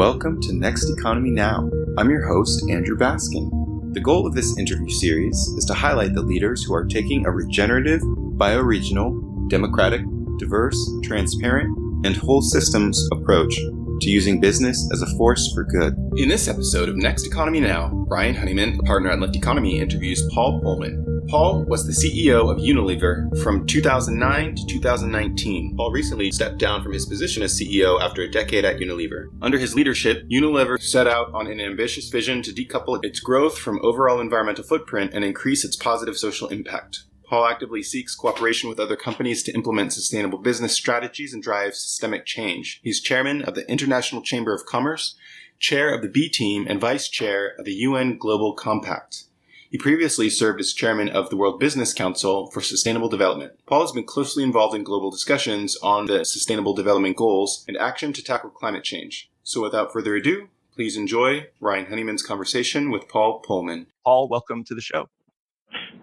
Welcome to Next Economy Now. I'm your host, Andrew Baskin. The goal of this interview series is to highlight the leaders who are taking a regenerative, bioregional, democratic, diverse, transparent, and whole systems approach to using business as a force for good. In this episode of Next Economy Now, Ryan Honeyman, a partner at Left Economy, interviews Paul Polman. Paul was the CEO of Unilever from 2009 to 2019. Paul recently stepped down from his position as CEO after a decade at Unilever. Under his leadership, Unilever set out on an ambitious vision to decouple its growth from overall environmental footprint and increase its positive social impact. Paul actively seeks cooperation with other companies to implement sustainable business strategies and drive systemic change. He's chairman of the International Chamber of Commerce, chair of the B Team, and vice chair of the UN Global Compact. He previously served as chairman of the World Business Council for Sustainable Development. Paul has been closely involved in global discussions on the Sustainable Development Goals and action to tackle climate change. So without further ado, please enjoy Ryan Honeyman's conversation with Paul Polman. Paul, welcome to the show.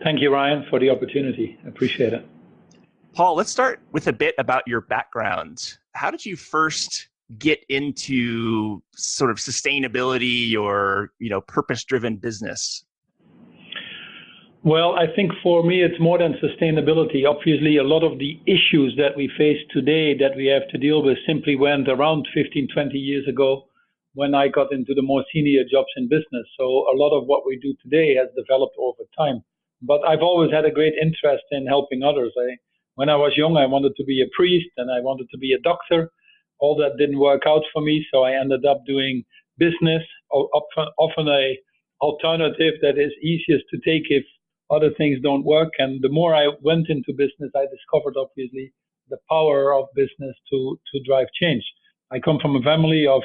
Thank you, Ryan, for the opportunity. I appreciate it. Paul, let's start with a bit about your background. How did you first get into sort of sustainability or, purpose-driven business? Well, I think for me, it's more than sustainability. Obviously, a lot of the issues that we face today that we have to deal with simply went around 15, 20 years ago when I got into the more senior jobs in business. So a lot of what we do today has developed over time. But I've always had a great interest in helping others. When I was young, I wanted to be a priest and I wanted to be a doctor. All that didn't work out for me, so I ended up doing business, often a alternative that is easiest to take if other things don't work. And the more I went into business, I discovered, obviously, the power of business to drive change. I come from a family of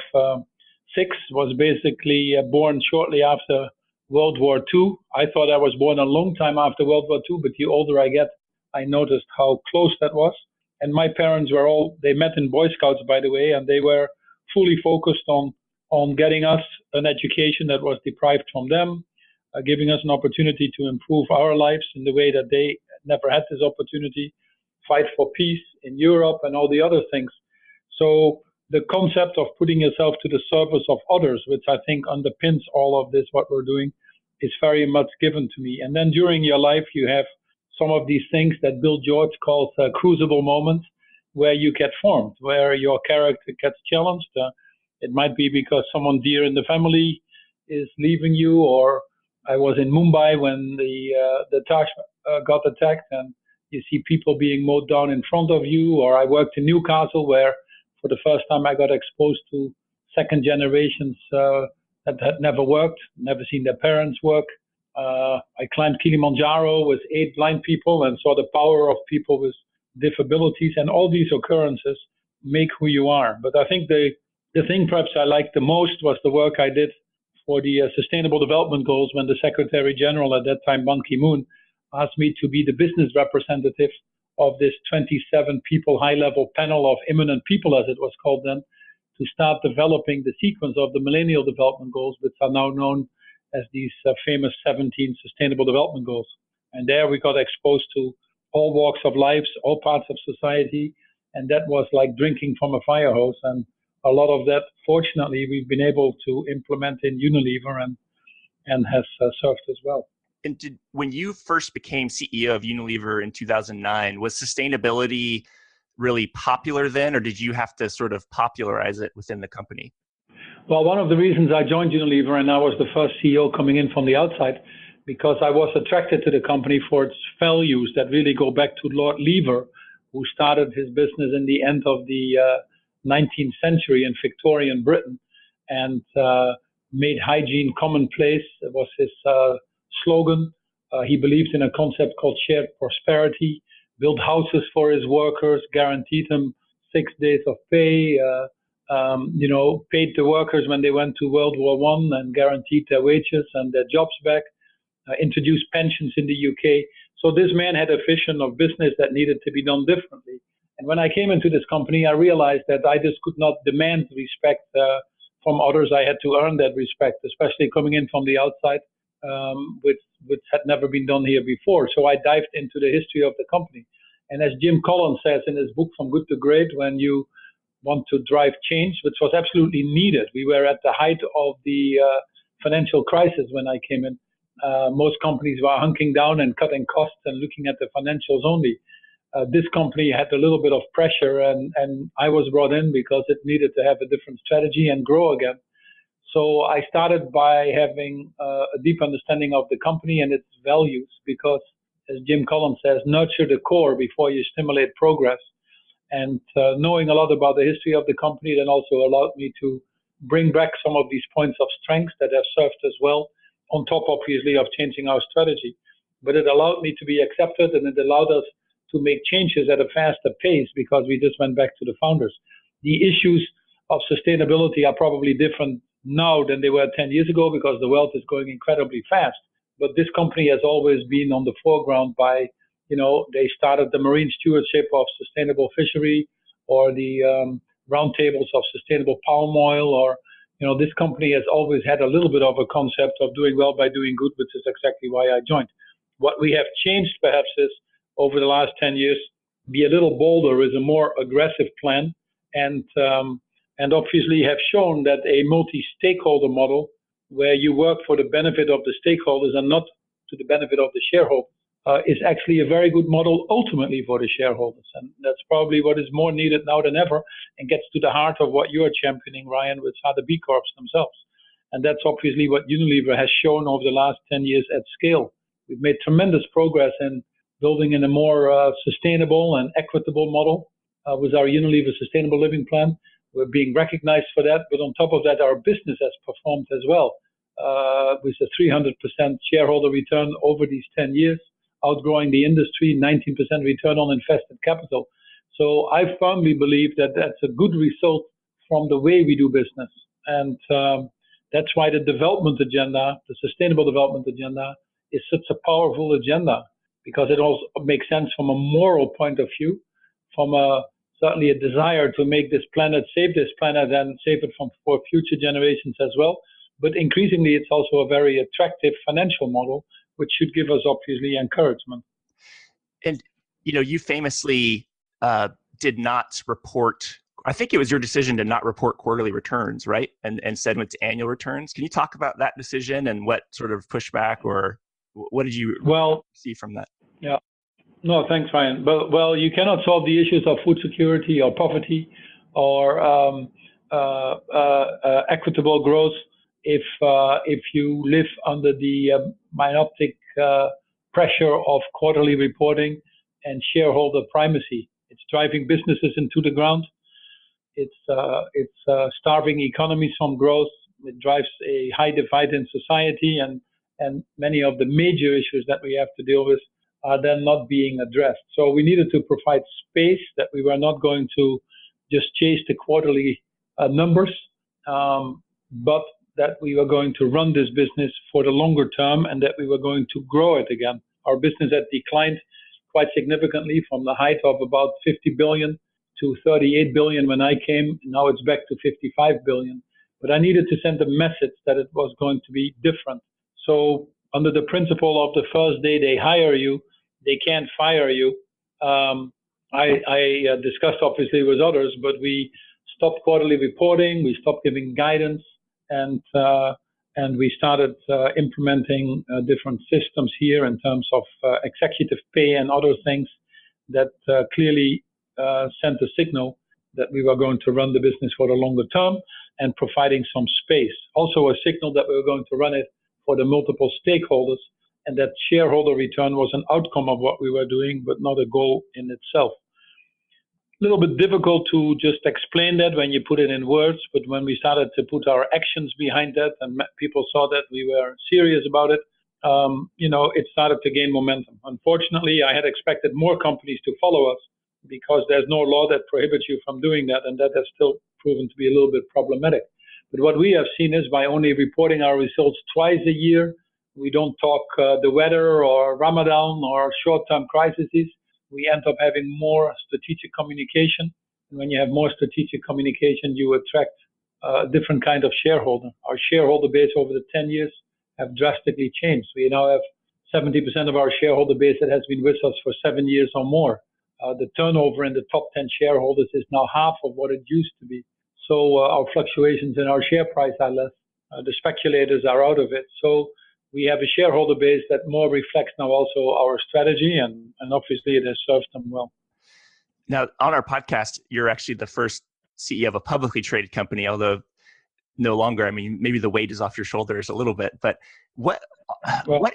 6, was basically born shortly after World War II. I thought I was born a long time after World War II, but the older I get, I noticed how close that was. And my parents they met in Boy Scouts, by the way, and they were fully focused on getting us an education that was deprived from them, giving us an opportunity to improve our lives in the way that they never had this opportunity, fight for peace in Europe and all the other things. So the concept of putting yourself to the service of others, which I think underpins all of this, what we're doing, is very much given to me. And then during your life, you have some of these things that Bill George calls crucible moments, where you get formed, where your character gets challenged. It might be because someone dear in the family is leaving you, or I was in Mumbai when the Taj got attacked and you see people being mowed down in front of you, or I worked in Newcastle where for the first time I got exposed to second generations that had never worked, never seen their parents work. I climbed Kilimanjaro with 8 blind people and saw the power of people with disabilities, and all these occurrences make who you are. But I think the thing perhaps I liked the most was the work I did for the Sustainable Development Goals when the Secretary General at that time, Ban Ki-moon, asked me to be the business representative of this 27 people high-level panel of eminent people, as it was called then, to start developing the sequence of the Millennial Development Goals, which are now known as these famous 17 Sustainable Development Goals. And there we got exposed to all walks of life, all parts of society, and that was like drinking from a fire hose. And a lot of that, fortunately, we've been able to implement in Unilever and has served as well. And when you first became CEO of Unilever in 2009, was sustainability really popular then, or did you have to sort of popularize it within the company? Well, one of the reasons I joined Unilever, and I was the first CEO coming in from the outside, because I was attracted to the company for its values that really go back to Lord Lever, who started his business in the end of the 19th century in Victorian Britain and made hygiene commonplace. It was his slogan. He believed in a concept called shared prosperity, built houses for his workers, guaranteed them 6 days of pay, paid the workers when they went to World War I and guaranteed their wages and their jobs back, introduced pensions in the UK. So this man had a vision of business that needed to be done differently. And when I came into this company, I realized that I just could not demand respect from others. I had to earn that respect, especially coming in from the outside, which had never been done here before. So I dived into the history of the company. And as Jim Collins says in his book, From Good to Great, when you want to drive change, which was absolutely needed. We were at the height of the financial crisis when I came in. Most companies were hunking down and cutting costs and looking at the financials only. This company had a little bit of pressure, and I was brought in because it needed to have a different strategy and grow again. So I started by having a deep understanding of the company and its values, because, as Jim Collins says, nurture the core before you stimulate progress. And knowing a lot about the history of the company then also allowed me to bring back some of these points of strength that have served us well, on top, obviously, of changing our strategy. But it allowed me to be accepted, and it allowed us to make changes at a faster pace because we just went back to the founders. The issues of sustainability are probably different now than they were 10 years ago because the world is going incredibly fast. But this company has always been on the foreground by, they started the marine stewardship of sustainable fishery, or the roundtables of sustainable palm oil, or, this company has always had a little bit of a concept of doing well by doing good, which is exactly why I joined. What we have changed perhaps is, over the last 10 years, be a little bolder, is a more aggressive plan, and obviously have shown that a multi-stakeholder model where you work for the benefit of the stakeholders and not to the benefit of the shareholders is actually a very good model ultimately for the shareholders. And that's probably what is more needed now than ever, and gets to the heart of what you're championing, Ryan, which are the B Corps themselves. And that's obviously what Unilever has shown over the last 10 years at scale. We've made tremendous progress in building in a more sustainable and equitable model with our Unilever Sustainable Living Plan. We're being recognized for that, but on top of that, our business has performed as well, with a 300% shareholder return over these 10 years, outgrowing the industry, 19% return on invested capital. So I firmly believe that that's a good result from the way we do business. And that's why the development agenda, the sustainable development agenda, is such a powerful agenda, because it also makes sense from a moral point of view, from certainly a desire to make this planet, save this planet, and save it for future generations as well. But increasingly, it's also a very attractive financial model, which should give us obviously encouragement. And, you famously did not report, I think it was your decision to not report quarterly returns, right? And instead went to annual returns. Can you talk about that decision and what sort of pushback, or what did you see from that? Yeah. No, thanks, Ryan. But, you cannot solve the issues of food security or poverty or equitable growth if you live under the myopic pressure of quarterly reporting and shareholder primacy. It's driving businesses into the ground. It's starving economies from growth. It drives a high divide in society, and many of the major issues that we have to deal with are then not being addressed. So we needed to provide space, that we were not going to just chase the quarterly numbers, but that we were going to run this business for the longer term, and that we were going to grow it again. Our business had declined quite significantly from the height of about 50 billion to 38 billion when I came. Now it's back to 55 billion. But I needed to send a message that it was going to be different. So under the principle of the first day they hire you, they can't fire you. I discussed obviously with others, but we stopped quarterly reporting, we stopped giving guidance, and we started implementing different systems here in terms of executive pay and other things that clearly sent a signal that we were going to run the business for the longer term and providing some space. Also a signal that we were going to run it for the multiple stakeholders, and that shareholder return was an outcome of what we were doing, but not a goal in itself. A little bit difficult to just explain that when you put it in words, but when we started to put our actions behind that and people saw that we were serious about it, it started to gain momentum. Unfortunately, I had expected more companies to follow us because there's no law that prohibits you from doing that, and that has still proven to be a little bit problematic. But what we have seen is, by only reporting our results twice a year, we don't talk the weather or Ramadan or short-term crises. We end up having more strategic communication. And when you have more strategic communication, you attract a different kind of shareholder. Our shareholder base over the 10 years have drastically changed. We now have 70% of our shareholder base that has been with us for 7 years or more. The turnover in the top 10 shareholders is now half of what it used to be. So our fluctuations in our share price are less. The speculators are out of it. So we have a shareholder base that more reflects now also our strategy, and obviously it has served them well. Now, on our podcast, you're actually the first CEO of a publicly traded company, although no longer. I mean, maybe the weight is off your shoulders a little bit, but what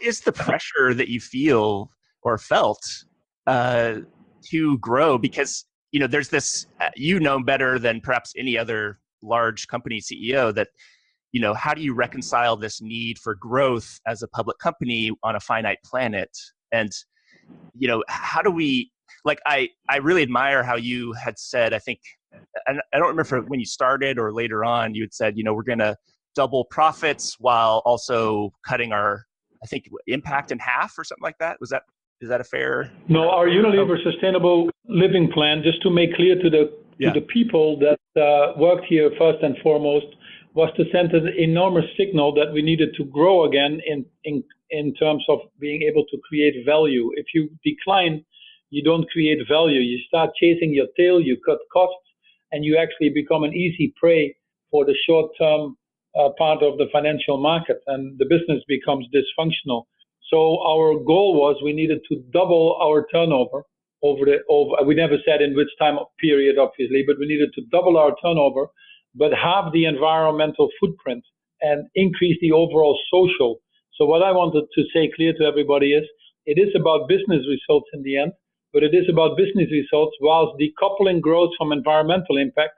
is the pressure that you feel or felt to grow? Because, there's this, better than perhaps any other large company CEO that, how do you reconcile this need for growth as a public company on a finite planet? And, how do we, I really admire how you had said, I think, and I don't remember when you started or later on, you had said, we're going to double profits while also cutting our, I think, impact in half or something like that. Is that a fair? No, our Unilever Sustainable Living Plan, just to make clear to the people that worked here first and foremost, was to send an enormous signal that we needed to grow again in terms of being able to create value. If you decline, you don't create value. You start chasing your tail, you cut costs, and you actually become an easy prey for the short-term part of the financial market, and the business becomes dysfunctional. So our goal was we needed to double our turnover over. We never said in which time period, obviously, but we needed to double our turnover, but halve the environmental footprint and increase the overall social. So what I wanted to say clear to everybody is, it is about business results in the end, but it is about business results whilst decoupling growth from environmental impact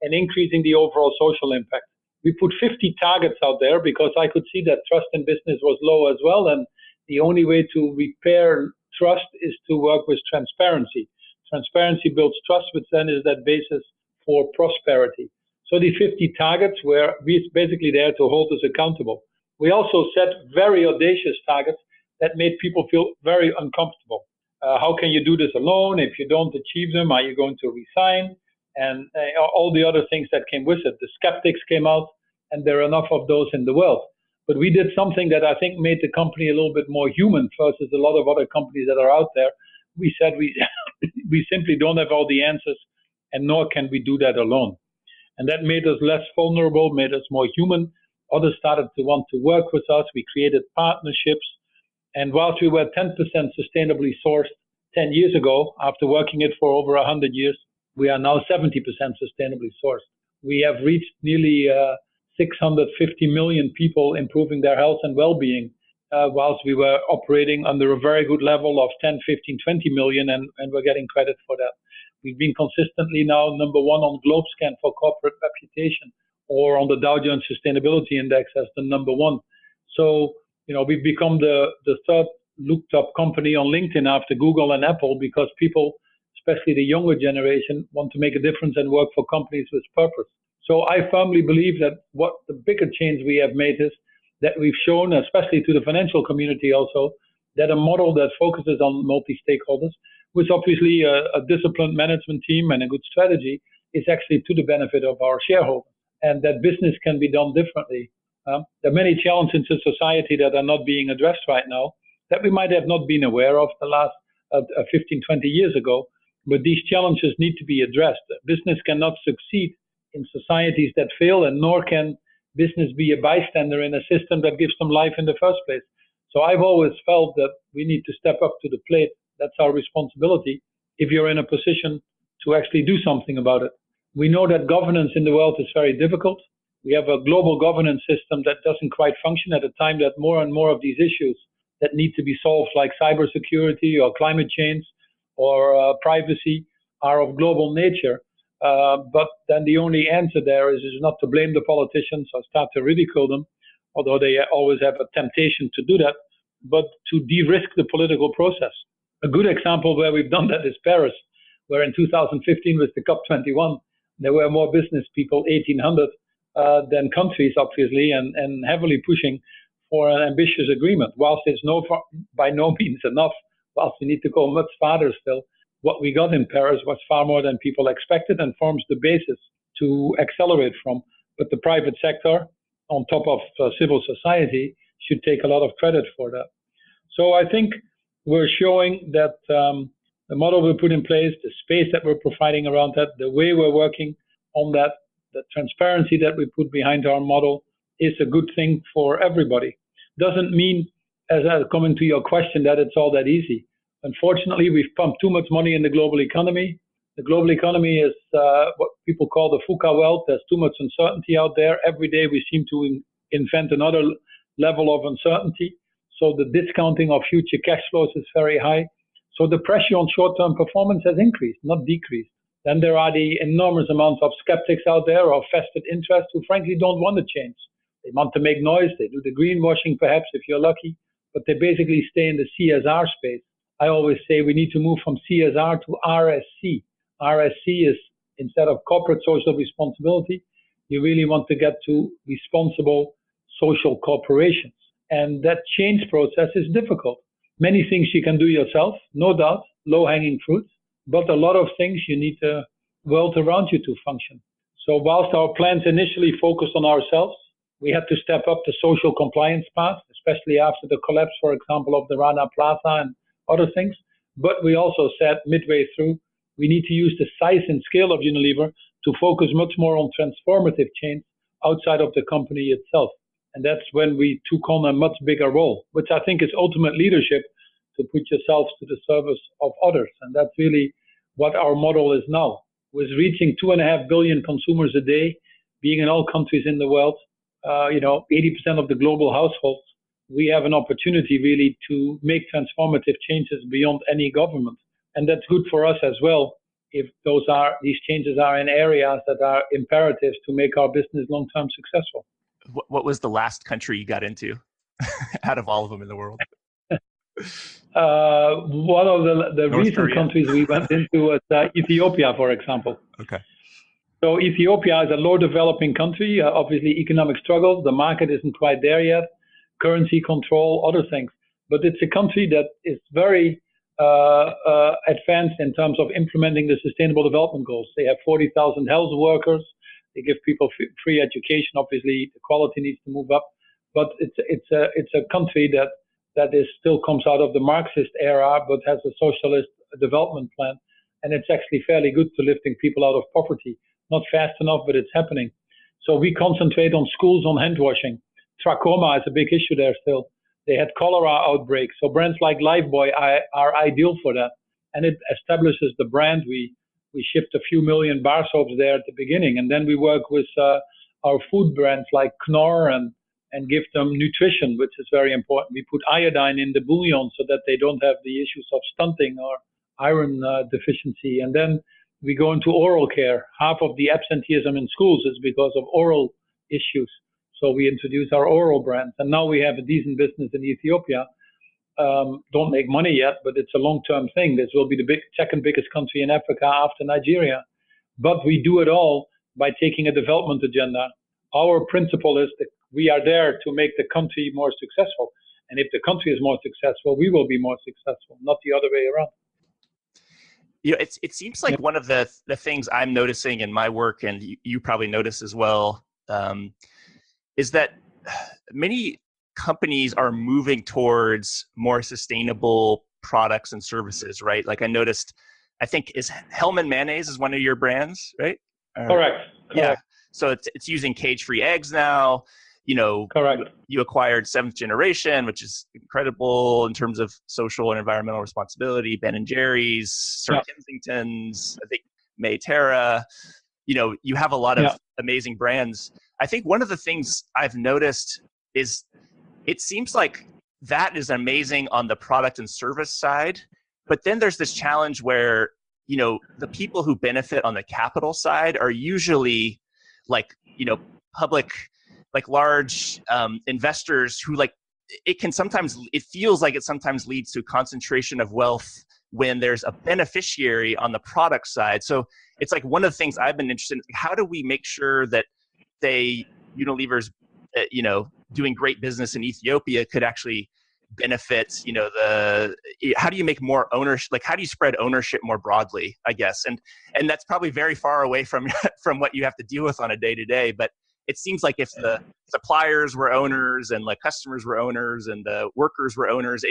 and increasing the overall social impact. We put 50 targets out there because I could see that trust in business was low as well, and the only way to repair trust is to work with transparency. Transparency builds trust, which then is that basis for prosperity. So the 50 targets were basically there to hold us accountable. We also set very audacious targets that made people feel very uncomfortable. How can you do this alone? If you don't achieve them, are you going to resign? And all the other things that came with it. The skeptics came out, and there are enough of those in the world. But we did something that I think made the company a little bit more human versus a lot of other companies that are out there. We said we simply don't have all the answers, and nor can we do that alone. And that made us less vulnerable, made us more human. Others started to want to work with us. We created partnerships. And whilst we were 10% sustainably sourced 10 years ago, after working it for over 100 years, we are now 70% sustainably sourced. We have reached nearly 650 million people improving their health and well-being, whilst we were operating under a very good level of 10, 15, 20 million, and we're getting credit for that. We've been consistently now number one on GlobeScan for corporate reputation, or on the Dow Jones Sustainability Index as the number one. So, we've become the third looked up company on LinkedIn after Google and Apple, because people, especially the younger generation, want to make a difference and work for companies with purpose. So I firmly believe that what the bigger change we have made is that we've shown, especially to the financial community also, that a model that focuses on multi-stakeholders, with obviously a disciplined management team and a good strategy, is actually to the benefit of our shareholders, and that business can be done differently. There are many challenges in society that are not being addressed right now that we might have not been aware of the last 15, 20 years ago, but these challenges need to be addressed. Business cannot succeed in societies that fail, and nor can business be a bystander in a system that gives them life in the first place. So I've always felt that we need to step up to the plate. That's our responsibility if you're in a position to actually do something about it. We know that governance in the world is very difficult. We have a global governance system that doesn't quite function at a time that more and more of these issues that need to be solved, like cybersecurity or climate change or privacy, are of global nature. But then the only answer there is not to blame the politicians or start to ridicule them, although they always have a temptation to do that, but to de-risk the political process. A good example where we've done that is Paris, where in 2015 with the COP21, there were more business people, 1,800, than countries, obviously, and heavily pushing for an ambitious agreement. Whilst it's by no means enough, whilst we need to go much farther still, what we got in Paris was far more than people expected and forms the basis to accelerate from. But the private sector, on top of civil society, should take a lot of credit for that. So I think we're showing that the model we put in place, the space that we're providing around that, the way we're working on that, the transparency that we put behind our model is a good thing for everybody. Doesn't mean, as I come to your question, that it's all that easy. Unfortunately, we've pumped too much money in the global economy. The global economy is what people call the VUCA wealth. There's too much uncertainty out there. Every day we seem to invent another level of uncertainty. So the discounting of future cash flows is very high. So the pressure on short-term performance has increased, not decreased. Then there are the enormous amounts of skeptics out there or vested interests who frankly don't want to change. They want to make noise. They do the greenwashing perhaps if you're lucky, but they basically stay in the CSR space. I always say we need to move from CSR to RSC. RSC is, instead of corporate social responsibility, you really want to get to responsible social corporations. And that change process is difficult. Many things you can do yourself, no doubt, low-hanging fruit, but a lot of things you need the world around you to function. So whilst our plans initially focused on ourselves, we had to step up the social compliance path, especially after the collapse, for example, of the Rana Plaza and other things. But we also said midway through, we need to use the size and scale of Unilever to focus much more on transformative change outside of the company itself. And that's when we took on a much bigger role, which I think is ultimate leadership, to put yourselves to the service of others. And that's really what our model is now. With reaching 2.5 billion consumers a day, being in all countries in the world, 80% of the global households, we have an opportunity really to make transformative changes beyond any government. And that's good for us as well, if these changes are in areas that are imperative to make our business long-term successful. What was the last country you got into out of all of them in the world? One of the North recent Korea. countries we went into was Ethiopia, for example. Okay. So Ethiopia is a low developing country, obviously economic struggles. The market isn't quite there yet, currency control, other things. But it's a country that is very advanced in terms of implementing the Sustainable Development Goals. They have 40,000 health workers. They give people free education. Obviously, the quality needs to move up. But it's a country that still comes out of the Marxist era, but has a socialist development plan. And it's actually fairly good to lifting people out of poverty. Not fast enough, but it's happening. So we concentrate on schools, on hand washing. Trachoma is a big issue there still. They had cholera outbreaks. So brands like Lifebuoy are ideal for that. And it establishes the brand. We shipped a few million bar soaps there at the beginning. And then we work with our food brands like Knorr and give them nutrition, which is very important. We put iodine in the bouillon so that they don't have the issues of stunting or iron deficiency. And then we go into oral care. Half of the absenteeism in schools is because of oral issues. So we introduce our oral brands. And now we have a decent business in Ethiopia. Don't make money yet, but it's a long-term thing. This will be the second biggest country in Africa after Nigeria. But we do it all by taking a development agenda. Our principle is that we are there to make the country more successful. And if the country is more successful, we will be more successful, not the other way around. It seems like one of the things I'm noticing in my work, and you probably notice as well, is that many companies are moving towards more sustainable products and services, right? Like I noticed, I think Hellman mayonnaise is one of your brands, right? Correct. Yeah. So it's using cage-free eggs now. Correct. You acquired Seventh Generation, which is incredible in terms of social and environmental responsibility. Ben & Jerry's, Sir Kensington's, I think Mayterra. You have a lot of amazing brands. I think one of the things I've noticed is it seems like that is amazing on the product and service side, but then there's this challenge where, the people who benefit on the capital side are usually public, large investors who it feels like it sometimes leads to concentration of wealth when there's a beneficiary on the product side. So it's like one of the things I've been interested in, how do we make sure that Unilever's, doing great business in Ethiopia could actually benefit, how do you make more ownership, how do you spread ownership more broadly, I guess? And that's probably very far away from what you have to deal with on a day-to-day, but it seems like if the suppliers were owners and customers were owners and the workers were owners,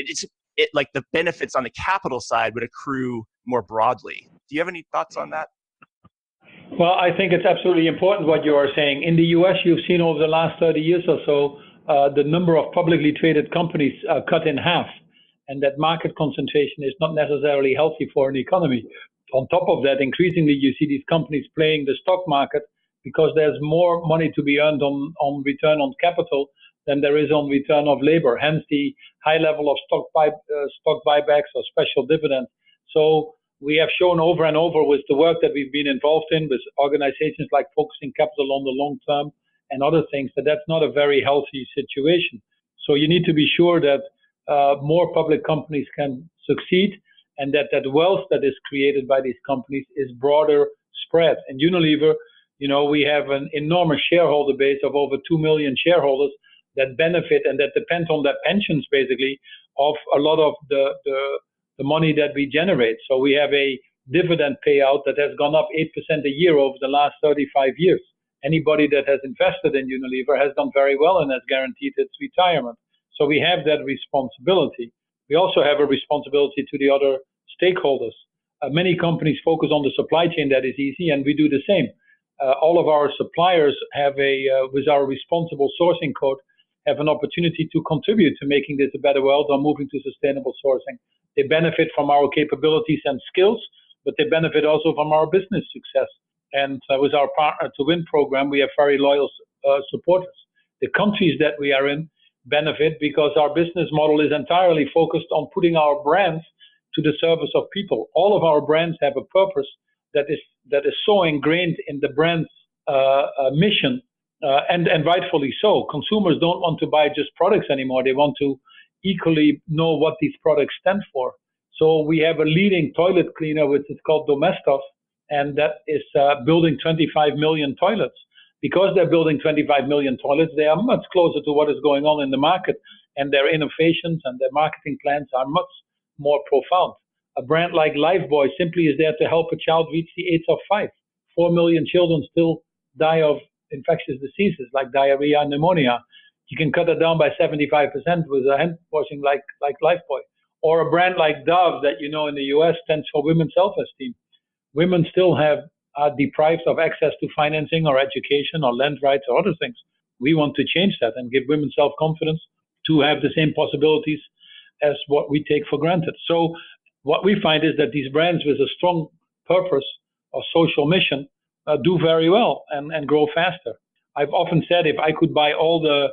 it like the benefits on the capital side would accrue more broadly. Do you have any thoughts on that? Well, I think it's absolutely important what you are saying. In the US, you've seen over the last 30 years or so, the number of publicly traded companies cut in half. And that market concentration is not necessarily healthy for an economy. On top of that, increasingly, you see these companies playing the stock market because there's more money to be earned on return on capital than there is on return of labor. Hence the high level of stock buybacks or special dividends. So we have shown over and over with the work that we've been involved in with organizations like Focusing Capital on the Long Term and other things, that that's not a very healthy situation. So you need to be sure that more public companies can succeed and that wealth that is created by these companies is broader spread. And Unilever, we have an enormous shareholder base of over 2 million shareholders that benefit and that depend on their pensions, basically, of a lot of the money that we generate. So we have a dividend payout that has gone up 8% a year over the last 35 years. Anybody that has invested in Unilever has done very well and has guaranteed its retirement. So we have that responsibility. We also have a responsibility to the other stakeholders. Many companies focus on the supply chain, that is easy, and we do the same. All of our suppliers have with our responsible sourcing code, have an opportunity to contribute to making this a better world or moving to sustainable sourcing. They benefit from our capabilities and skills, but they benefit also from our business success. And with our Partner to Win program, we have very loyal supporters. The countries that we are in benefit because our business model is entirely focused on putting our brands to the service of people. All of our brands have a purpose that is so ingrained in the brand's mission, and rightfully so. Consumers don't want to buy just products anymore. They want to equally know what these products stand for. So we have a leading toilet cleaner, which is called Domestos, and that is building 25 million toilets. Because they're building 25 million toilets, they are much closer to what is going on in the market, and their innovations and their marketing plans are much more profound. A brand like Lifebuoy simply is there to help a child reach the age of 5. 4 million children still die of infectious diseases like diarrhea and pneumonia. You can cut it down by 75% with a hand washing like Lifebuoy. Or a brand like Dove that in the US stands for women's self-esteem. Women still are deprived of access to financing or education or land rights or other things. We want to change that and give women self-confidence to have the same possibilities as what we take for granted. So what we find is that these brands with a strong purpose or social mission do very well and grow faster. I've often said if I could buy all the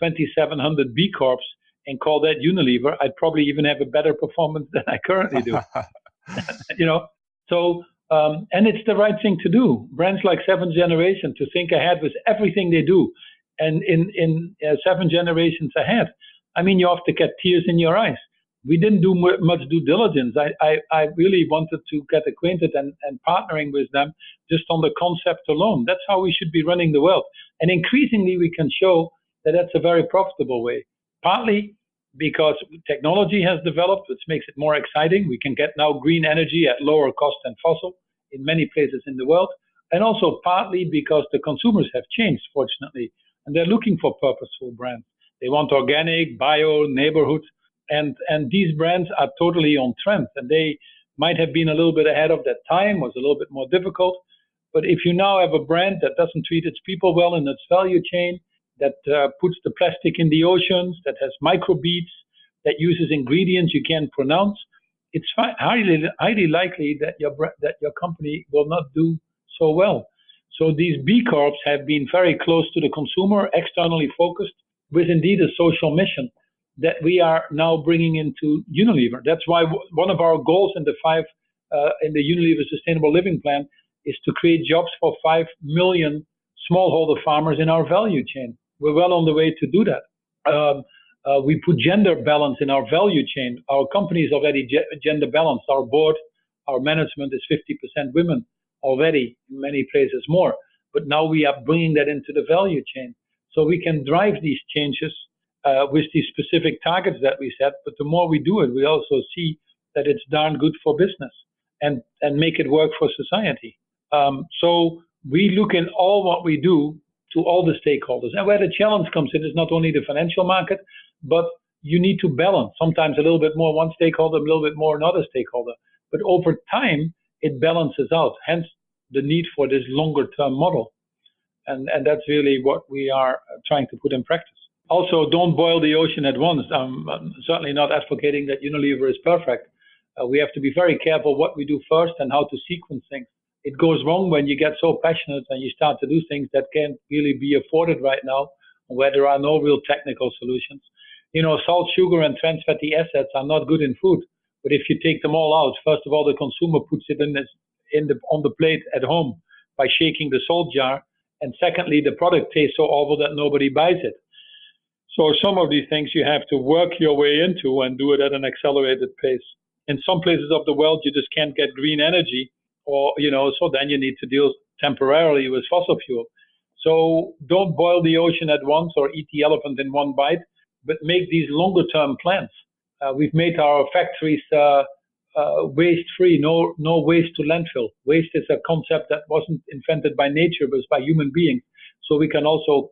2,700 B Corps and call that Unilever, I'd probably even have a better performance than I currently do. So and it's the right thing to do. Brands like Seventh Generation to think ahead with everything they do, and in 7 generations ahead. I mean, you have to get tears in your eyes. We didn't do much due diligence. I really wanted to get acquainted and partnering with them just on the concept alone. That's how we should be running the world. And increasingly, we can show that that's a very profitable way. Partly because technology has developed, which makes it more exciting. We can get now green energy at lower cost than fossil in many places in the world. And also partly because the consumers have changed, fortunately, and they're looking for purposeful brands. They want organic, bio, neighborhood, and these brands are totally on trend. And they might have been a little bit ahead of that time, was a little bit more difficult. But if you now have a brand that doesn't treat its people well in its value chain, that puts the plastic in the oceans, that has microbeads, that uses ingredients you can't pronounce, it's highly likely that your company will not do so well. So these B Corps have been very close to the consumer, externally focused, with indeed a social mission that we are now bringing into Unilever. That's why one of our goals in the Unilever Sustainable Living Plan is to create jobs for 5 million smallholder farmers in our value chain. We're well on the way to do that. We put gender balance in our value chain. Our company is already gender balanced. Our board, our management is 50% women already, in many places more. But now we are bringing that into the value chain. So we can drive these changes with these specific targets that we set. But the more we do it, we also see that it's darn good for business and make it work for society. So we look in all what we do to all the stakeholders. And where the challenge comes in is not only the financial market, but you need to balance, sometimes a little bit more one stakeholder, a little bit more another stakeholder. But over time, it balances out, hence the need for this longer term model. And that's really what we are trying to put in practice. Also, don't boil the ocean at once. I'm certainly not advocating that Unilever is perfect. We have to be very careful what we do first and how to sequence things. It goes wrong when you get so passionate and you start to do things that can't really be afforded right now, where there are no real technical solutions. You know, salt, sugar, and trans fatty acids are not good in food. But if you take them all out, first of all, the consumer puts it on the plate at home by shaking the salt jar. And secondly, the product tastes so awful that nobody buys it. So some of these things you have to work your way into and do it at an accelerated pace. In some places of the world, you just can't get green energy, or, you know, so then you need to deal temporarily with fossil fuel. So don't boil the ocean at once or eat the elephant in one bite, but make these longer term plans. We've made our factories waste-free, no waste to landfill. Waste is a concept that wasn't invented by nature, but by human beings. So we can also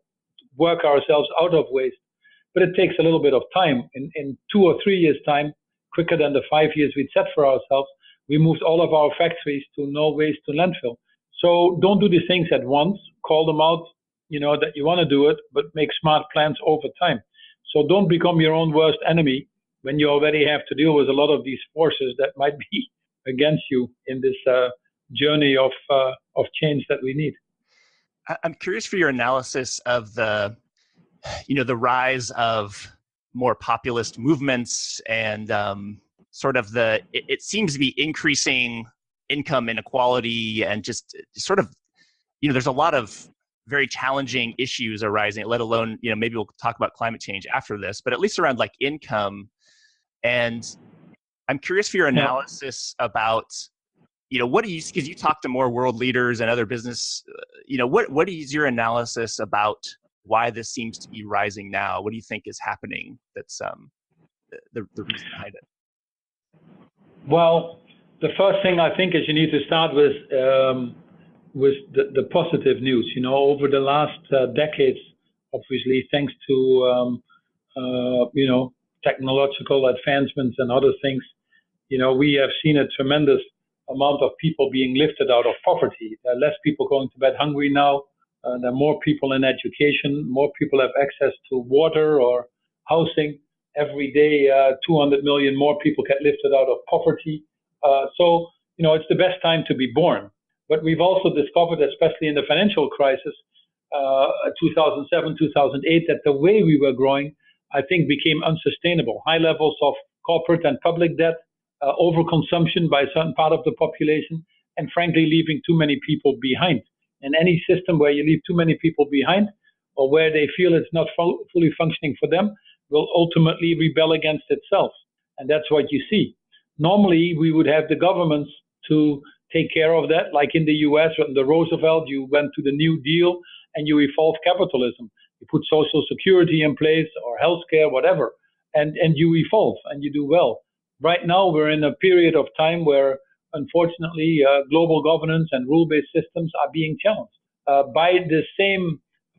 work ourselves out of waste. But it takes a little bit of time. In 2 or 3 years' time, quicker than the 5 years we'd set for ourselves, we moved all of our factories to no waste to landfill. So don't do these things at once. Call them out, you know, that you want to do it, but make smart plans over time. So don't become your own worst enemy when you already have to deal with a lot of these forces that might be against you in this journey of change that we need. I'm curious for your analysis of the rise of more populist movements and sort of it seems to be increasing income inequality and just sort of, there's a lot of very challenging issues arising, let alone, maybe we'll talk about climate change after this, but at least around like income. And I'm curious for your analysis about, what do you, because you talk to more world leaders and other business, what is your analysis about why this seems to be rising now? What do you think is happening that's the reason behind it? Well, the first thing I think is you need to start with the positive news. Over the last decades, obviously, thanks to, technological advancements and other things, we have seen a tremendous amount of people being lifted out of poverty. There are less people going to bed hungry now. There are more people in education. More people have access to water or housing. Every day, 200 million more people get lifted out of poverty. So, it's the best time to be born. But we've also discovered, especially in the financial crisis, 2007, 2008, that the way we were growing, I think, became unsustainable. High levels of corporate and public debt, overconsumption by a certain part of the population, and frankly, leaving too many people behind. And any system where you leave too many people behind, or where they feel it's not fully functioning for them, will ultimately rebel against itself. And that's what you see. Normally, we would have the governments to take care of that. Like in the US, under Roosevelt, you went to the New Deal and you evolved capitalism. You put social security in place or healthcare, whatever, and you evolve and you do well. Right now, we're in a period of time where, unfortunately, global governance and rule-based systems are being challenged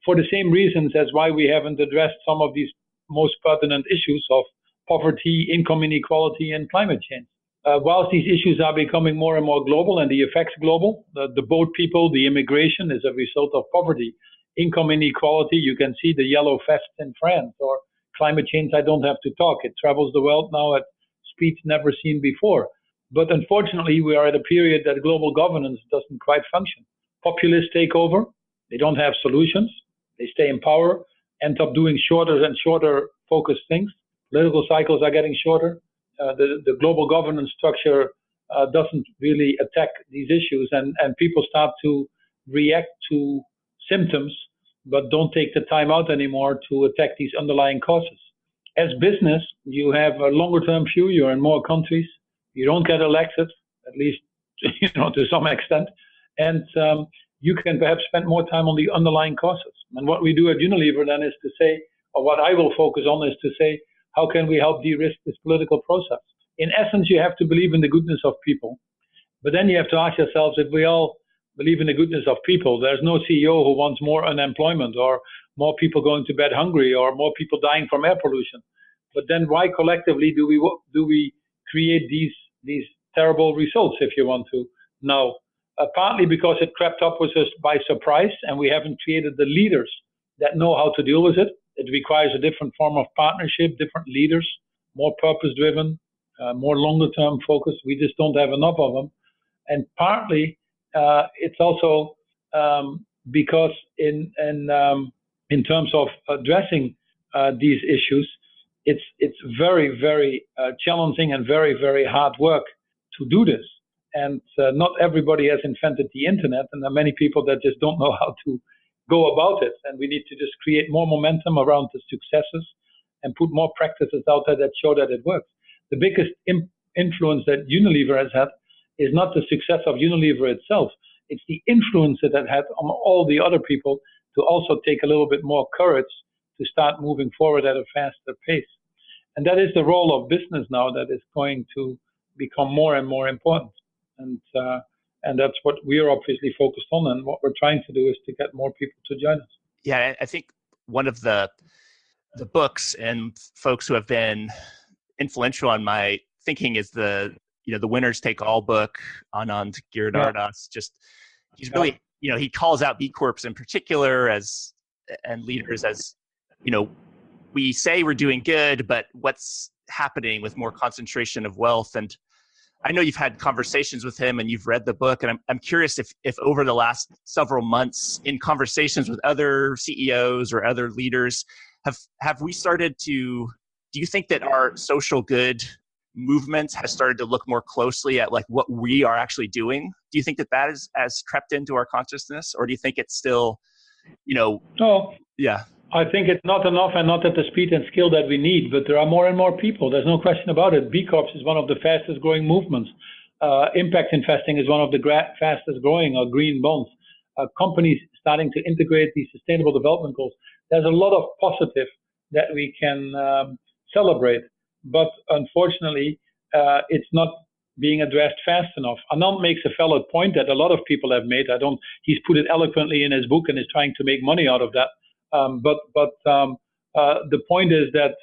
for the same reasons as why we haven't addressed some of these most pertinent issues of poverty, income inequality, and climate change. Whilst these issues are becoming more and more global and the effects global, the boat people, the immigration is a result of poverty. Income inequality, you can see the yellow vests in France, or climate change, I don't have to talk. It travels the world now at speeds never seen before. But unfortunately, we are at a period that global governance doesn't quite function. Populists take over. They don't have solutions. They stay in power, end up doing shorter and shorter focused things. Political cycles are getting shorter. The global governance structure doesn't really attack these issues, and people start to react to symptoms, but don't take the time out anymore to attack these underlying causes. As business, you have a longer term view. You're in more countries. You don't get elected, at least to some extent, and you can perhaps spend more time on the underlying causes. And what we do at Unilever then is to say, or what I will focus on is to say, how can we help de-risk this political process? In essence, you have to believe in the goodness of people, but then you have to ask yourselves, if we all believe in the goodness of people, there's no CEO who wants more unemployment or more people going to bed hungry or more people dying from air pollution. But then why collectively do we create these terrible results, if you want to? No, partly because it crept up with us by surprise, and we haven't created the leaders that know how to deal with it. It requires a different form of partnership, different leaders, more purpose-driven, more longer-term focus. We just don't have enough of them. And partly it's also because in terms of addressing these issues, it's very, very challenging and very, very hard work to do this. And not everybody has invented the internet, and there are many people that just don't know how to go about it. And we need to just create more momentum around the successes and put more practices out there that show that it works. The biggest influence that Unilever has had is not the success of Unilever itself. It's the influence that it had on all the other people to also take a little bit more courage to start moving forward at a faster pace. And that is the role of business now that is going to become more and more important. And that's what we are obviously focused on, and what we're trying to do is to get more people to join us. Yeah, I think one of the books and folks who have been influential on my thinking is the Winners Take All book, Anand Giridharadas. He's really, he calls out B Corps in particular and leaders as, we say we're doing good, but what's happening with more concentration of wealth? And I know you've had conversations with him and you've read the book, and I'm curious if over the last several months in conversations with other CEOs or other leaders, have we started to, do you think that our social good movement has started to look more closely at like what we are actually doing? Do you think that has crept into our consciousness, or do you think it's still, No. Yeah. I think it's not enough and not at the speed and skill that we need, but there are more and more people. There's no question about it. B Corps is one of the fastest growing movements. Impact investing is one of the fastest growing, or green bonds. Companies starting to integrate these sustainable development goals. There's a lot of positive that we can celebrate, but unfortunately, it's not being addressed fast enough. Anand makes a valid point that a lot of people have made. He's put it eloquently in his book and is trying to make money out of that. But the point is that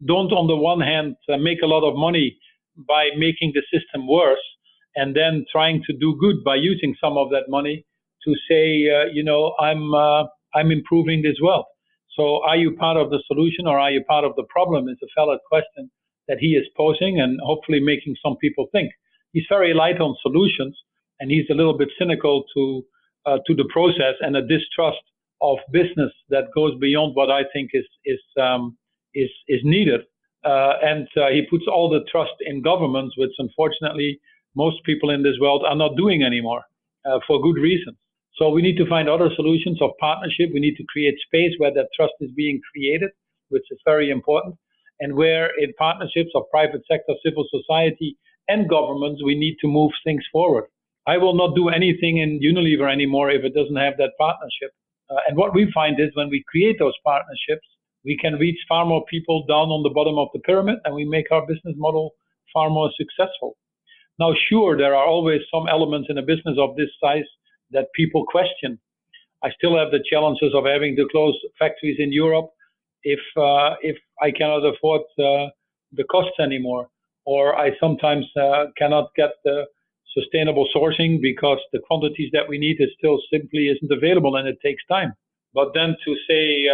don't, on the one hand, make a lot of money by making the system worse, and then trying to do good by using some of that money to say, I'm improving this wealth. So are you part of the solution or are you part of the problem is a valid question that he is posing, and hopefully making some people think. He's very light on solutions, and he's a little bit cynical to the process, and a distrust of business that goes beyond what I think is needed. And he puts all the trust in governments, which unfortunately most people in this world are not doing anymore for good reasons. So we need to find other solutions of partnership. We need to create space where that trust is being created, which is very important, and where in partnerships of private sector, civil society, and governments, we need to move things forward. I will not do anything in Unilever anymore if it doesn't have that partnership. And what we find is when we create those partnerships, we can reach far more people down on the bottom of the pyramid, and we make our business model far more successful. Now, sure, there are always some elements in a business of this size that people question. I still have the challenges of having to close factories in Europe if I cannot afford the costs anymore, or I sometimes cannot get the sustainable sourcing because the quantities that we need is still simply isn't available, and it takes time. But then to say,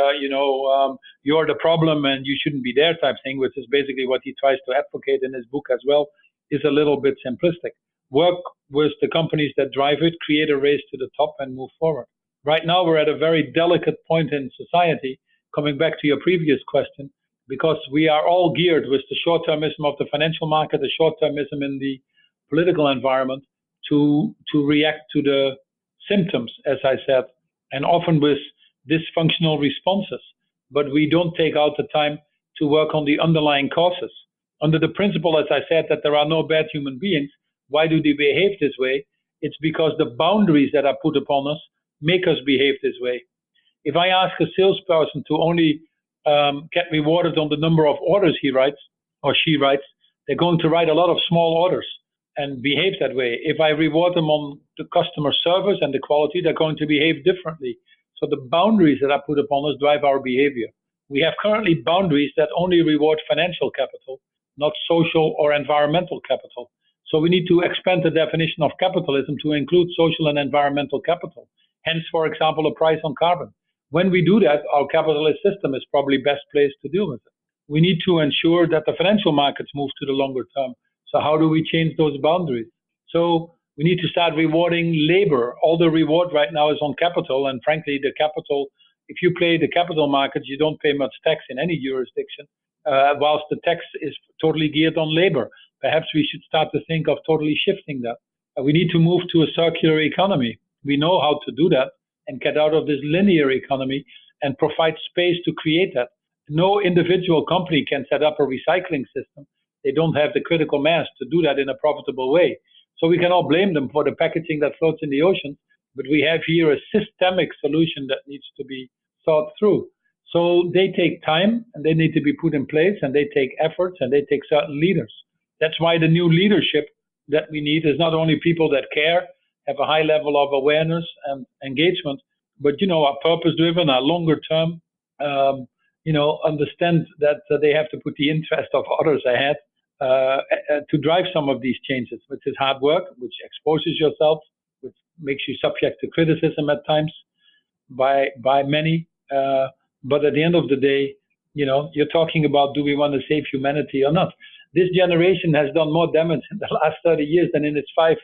you're the problem and you shouldn't be there type thing, which is basically what he tries to advocate in his book as well, is a little bit simplistic. Work with the companies that drive it, create a race to the top, and move forward. Right now, we're at a very delicate point in society, coming back to your previous question, because we are all geared with the short-termism of the financial market, the short-termism in the political environment, to react to the symptoms, as I said, and often with dysfunctional responses. But we don't take out the time to work on the underlying causes. Under the principle, as I said, that there are no bad human beings, why do they behave this way? It's because the boundaries that are put upon us make us behave this way. If I ask a salesperson to only get rewarded on the number of orders he writes or she writes, they're going to write a lot of small orders and behave that way. If I reward them on the customer service and the quality, they're going to behave differently. So the boundaries that are put upon us drive our behavior. We have currently boundaries that only reward financial capital, not social or environmental capital. So we need to expand the definition of capitalism to include social and environmental capital. Hence, for example, a price on carbon. When we do that, our capitalist system is probably best placed to deal with it. We need to ensure that the financial markets move to the longer term. So how do we change those boundaries? So we need to start rewarding labor. All the reward right now is on capital, and frankly, the capital, if you play the capital markets, you don't pay much tax in any jurisdiction, whilst the tax is totally geared on labor. Perhaps we should start to think of totally shifting that. We need to move to a circular economy. We know how to do that and get out of this linear economy and provide space to create that. No individual company can set up a recycling system. They don't have the critical mass to do that in a profitable way. So we can all blame them for the packaging that floats in the ocean, but we have here a systemic solution that needs to be thought through. So they take time and they need to be put in place, and they take efforts and they take certain leaders. That's why the new leadership that we need is not only people that care, have a high level of awareness and engagement, but, are purpose driven, are longer term, understand that they have to put the interest of others ahead to drive some of these changes, which is hard work, which exposes yourself, which makes you subject to criticism at times by many. But at the end of the day, you're talking about, do we want to save humanity or not? This generation has done more damage in the last 30 years than in its 5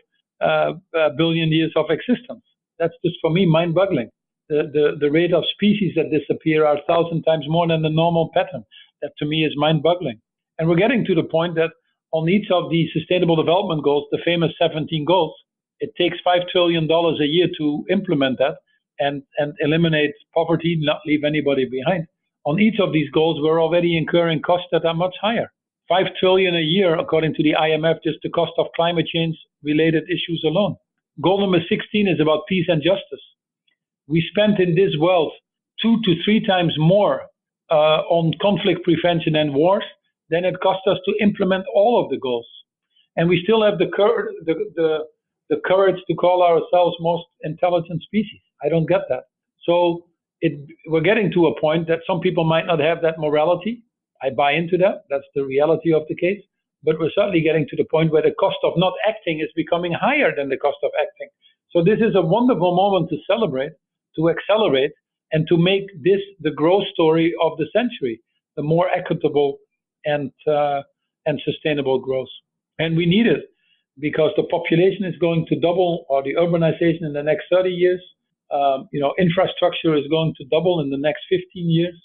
billion years of existence. That's just, for me, mind-boggling. The rate of species that disappear are 1,000 times more than the normal pattern. That, to me, is mind-boggling. And we're getting to the point that on each of the Sustainable Development Goals, the famous 17 goals, it takes $5 trillion a year to implement that and eliminate poverty, not leave anybody behind. On each of these goals, we're already incurring costs that are much higher. $5 trillion a year, according to the IMF, just the cost of climate change-related issues alone. Goal number 16 is about peace and justice. We spent in this world 2 to 3 times more on conflict prevention and wars than it cost us to implement all of the goals. And we still have the courage to call ourselves most intelligent species. I don't get that. So we're getting to a point that some people might not have that morality. I buy into that. That's the reality of the case. But we're certainly getting to the point where the cost of not acting is becoming higher than the cost of acting. So this is a wonderful moment to celebrate, to accelerate, and to make this the growth story of the century, the more equitable and sustainable growth. And we need it because the population is going to double, or the urbanization in the next 30 years. Infrastructure is going to double in the next 15 years.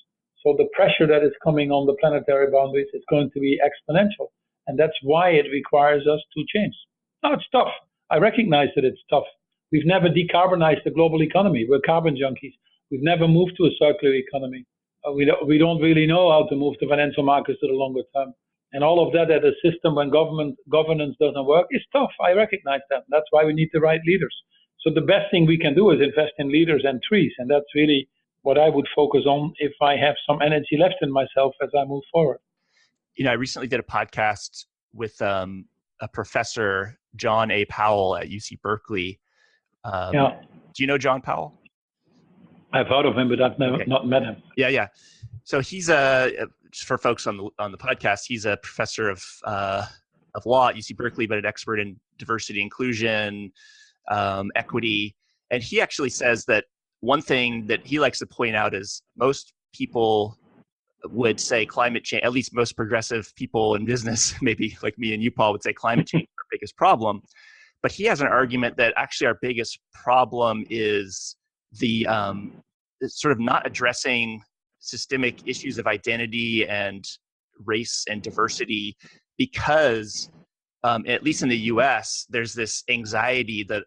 So the pressure that is coming on the planetary boundaries is going to be exponential. And that's why it requires us to change. Now, it's tough. I recognize that it's tough. We've never decarbonized the global economy. We're carbon junkies. We've never moved to a circular economy. We don't really know how to move the financial markets to the longer term. And all of that at a system when governance doesn't work is tough. I recognize that. That's why we need the right leaders. So the best thing we can do is invest in leaders and trees. And that's really what I would focus on if I have some energy left in myself as I move forward. I recently did a podcast with a professor, John A. Powell at UC Berkeley. Do you know John Powell? I've heard of him, but I've not met him. Yeah. So he's for folks on the podcast, he's a professor of law at UC Berkeley, but an expert in diversity, inclusion, equity. And he actually says that one thing that he likes to point out is most people would say climate change, at least most progressive people in business, maybe like me and you, Paul, would say climate change is our biggest problem. But he has an argument that actually our biggest problem is the sort of not addressing systemic issues of identity and race and diversity because, at least in the U.S., there's this anxiety that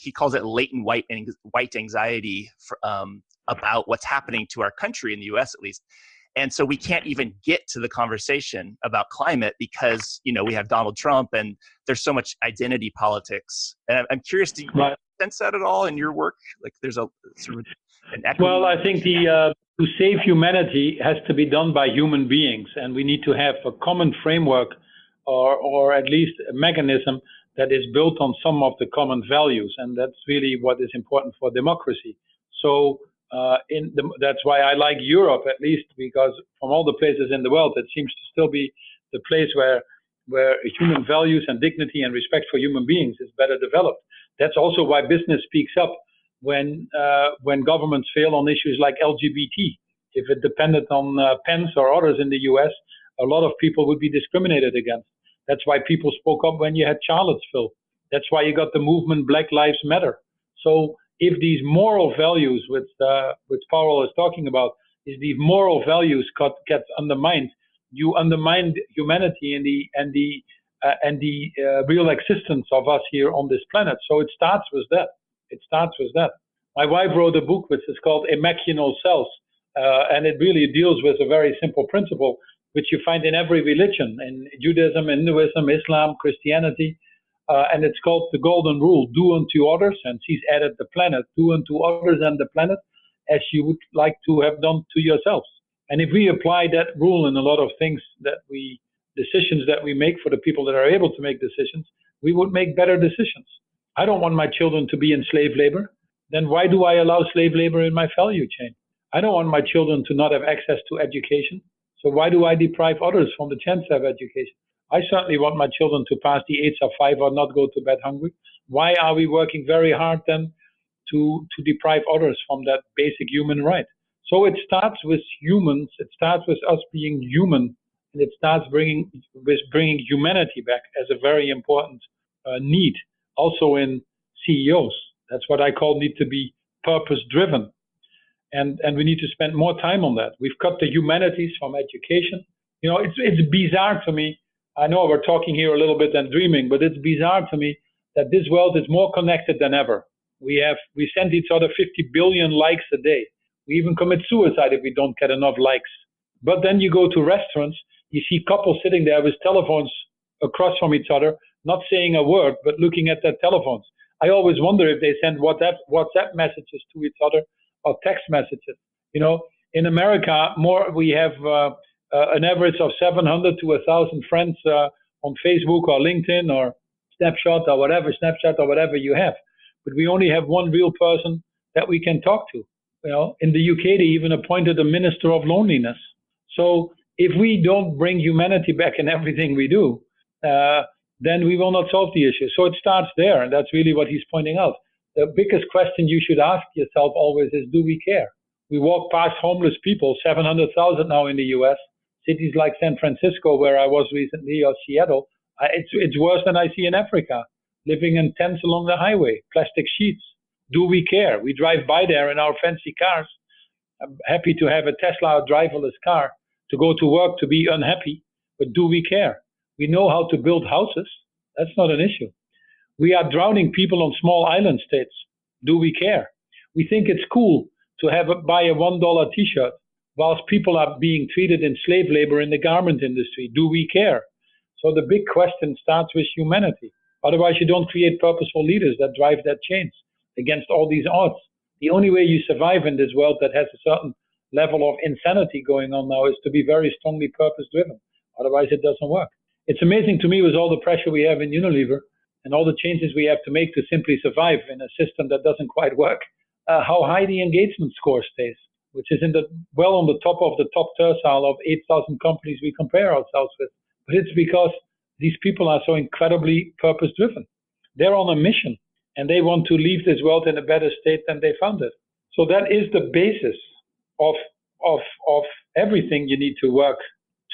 he calls it latent white anxiety about what's happening to our country in the U.S. at least. And so we can't even get to the conversation about climate because, we have Donald Trump and there's so much identity politics. And I'm curious, do you sense that at all in your work? Like there's a sort of an equity? Well, I think to save humanity has to be done by human beings. And we need to have a common framework or at least a mechanism that is built on some of the common values. And that's really what is important for democracy. So That's why I like Europe, at least, because from all the places in the world, it seems to still be the place where human values and dignity and respect for human beings is better developed. That's also why business speaks up when governments fail on issues like LGBT. If it depended on Pence or others in the US, a lot of people would be discriminated against. That's why people spoke up when you had Charlottesville. That's why you got the movement Black Lives Matter. So if these moral values, which Powell is talking about, if these moral values get undermined, you undermine humanity and the real existence of us here on this planet. So it starts with that. My wife wrote a book which is called Imaginal Cells, and it really deals with a very simple principle which you find in every religion, in Judaism, Hinduism, Islam, Christianity, and it's called the Golden Rule: do unto others, and she's added the planet, do unto others and the planet as you would like to have done to yourselves. And if we apply that rule in a lot of things decisions that we make for the people that are able to make decisions, we would make better decisions. I don't want my children to be in slave labor. Then why do I allow slave labor in my value chain? I don't want my children to not have access to education. So why do I deprive others from the chance to have education? I certainly want my children to pass the ESA 5 or not go to bed hungry. Why are we working very hard then to deprive others from that basic human right? So it starts with humans. It starts with us being human, and it starts bringing humanity back as a very important need. Also in CEOs, that's what I call need to be purpose-driven, and we need to spend more time on that. We've cut the humanities from education. You know, it's bizarre to me. I know we're talking here a little bit and dreaming, but it's bizarre to me that this world is more connected than ever. We send each other 50 billion likes a day. We even commit suicide if we don't get enough likes. But then you go to restaurants, you see couples sitting there with telephones across from each other, not saying a word, but looking at their telephones. I always wonder if they send WhatsApp messages to each other or text messages. You know, in America, we have an average of 700 to 1,000 friends on Facebook or LinkedIn or Snapchat or whatever you have. But we only have one real person that we can talk to. You know, in the UK, they even appointed a minister of loneliness. So if we don't bring humanity back in everything we do, then we will not solve the issue. So it starts there, and that's really what he's pointing out. The biggest question you should ask yourself always is, do we care? We walk past homeless people, 700,000 now in the US. Cities like San Francisco, where I was recently, or Seattle, it's worse than I see in Africa. Living in tents along the highway, plastic sheets. Do we care? We drive by there in our fancy cars. I'm happy to have a Tesla, a driverless car, to go to work, to be unhappy. But do we care? We know how to build houses. That's not an issue. We are drowning people on small island states. Do we care? We think it's cool to buy a $1 t-shirt whilst people are being treated in slave labor in the garment industry. Do we care? So the big question starts with humanity. Otherwise, you don't create purposeful leaders that drive that change against all these odds. The only way you survive in this world that has a certain level of insanity going on now is to be very strongly purpose-driven. Otherwise, it doesn't work. It's amazing to me with all the pressure we have in Unilever and all the changes we have to make to simply survive in a system that doesn't quite work, how high the engagement score stays, which is well on the top of the top tercile of 8,000 companies we compare ourselves with. But it's because these people are so incredibly purpose-driven. They're on a mission, and they want to leave this world in a better state than they found it. So that is the basis of everything you need to work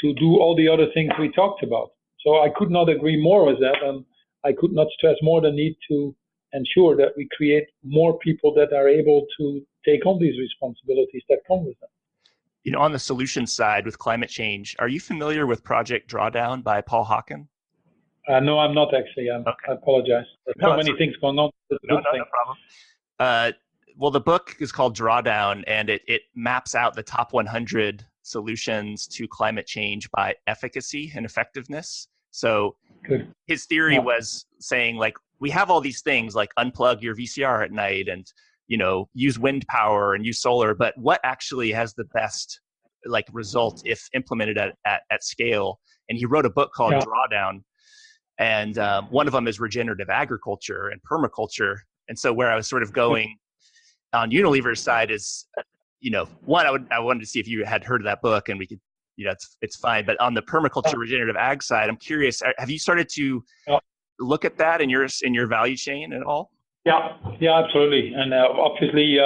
to do all the other things we talked about. So I could not agree more with that, and I could not stress more the need to ensure that we create more people that are able to take on these responsibilities that come with them. You know, on the solution side with climate change, are you familiar with Project Drawdown by Paul Hawken? No, I'm not actually. Okay. I apologize. There's so many things going on. No problem. Well, the book is called Drawdown, and it maps out the top 100 solutions to climate change by efficacy and effectiveness. So his theory was saying, like, we have all these things like unplug your VCR at night and, you know, use wind power and use solar, but what actually has the best like result if implemented at scale? And he wrote a book called Drawdown. And one of them is regenerative agriculture and permaculture. And so where I was sort of going on Unilever's side is, one, I wanted to see if you had heard of that book, and we could, it's fine. But on the permaculture regenerative ag side, I'm curious, have you started to look at that in your value chain at all? Yeah, absolutely. And obviously,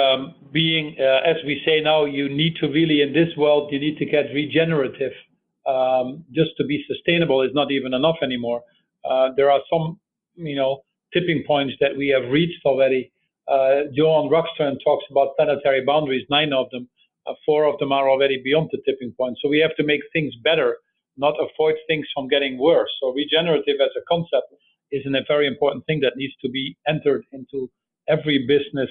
being, as we say now, you need to really, in this world, you need to get regenerative. Just to be sustainable is not even enough anymore. There are some, tipping points that we have reached already. Johan Rockström talks about planetary boundaries, 9 of them. 4 of them are already beyond the tipping point. So we have to make things better, not avoid things from getting worse. So regenerative as a concept is a very important thing that needs to be entered into every business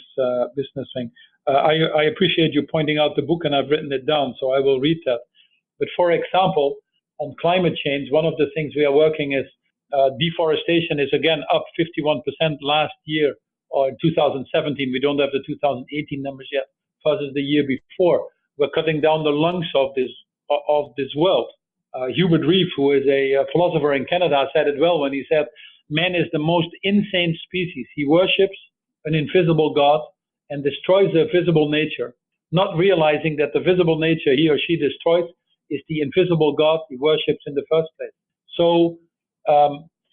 thing. I appreciate you pointing out the book, and I've written it down, so I will read that. But for example, on climate change, one of the things we are working is deforestation is again up 51% last year, or in 2017. We don't have the 2018 numbers yet. Versus the year before, we're cutting down the lungs of this world. Hubert Reeve, who is a philosopher in Canada, said it well when he said, "Man is the most insane species. He worships an invisible God and destroys the visible nature, not realizing that the visible nature he or she destroys is the invisible God he worships in the first place." So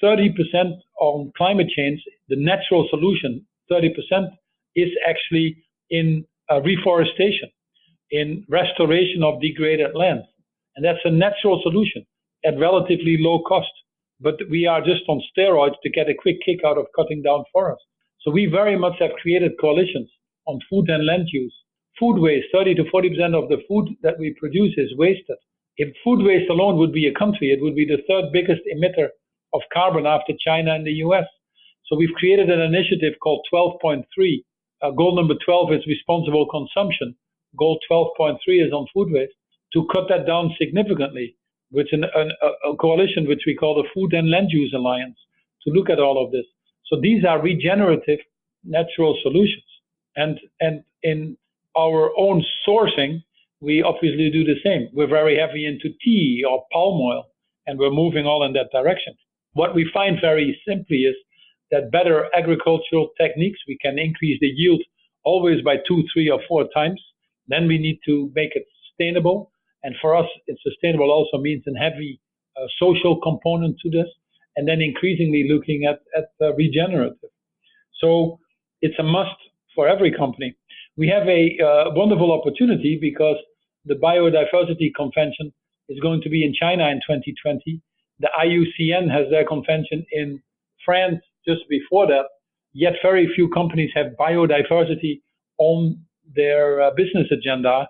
30% on climate change, the natural solution, 30% is actually in reforestation, in restoration of degraded lands. And that's a natural solution at relatively low cost. But we are just on steroids to get a quick kick out of cutting down forests. So we very much have created coalitions on food and land use. Food waste, 30 to 40% of the food that we produce is wasted. If food waste alone would be a country, it would be the 3rd biggest emitter of carbon after China and the US. So we've created an initiative called 12.3. Goal number 12 is responsible consumption. Goal 12.3 is on food waste, to cut that down significantly with a coalition which we call the Food and Land Use Alliance, to look at all of this. So these are regenerative natural solutions. And in our own sourcing, we obviously do the same. We're very heavy into tea or palm oil, and we're moving all in that direction. What we find very simply is that better agricultural techniques, we can increase the yield always by 2, 3, or 4 times. Then we need to make it sustainable. And for us, it's sustainable also means a heavy social component to this. And then increasingly looking at regenerative. So it's a must for every company. We have a wonderful opportunity because the Biodiversity Convention is going to be in China in 2020. The IUCN has their convention in France just before that, yet very few companies have biodiversity on their business agenda,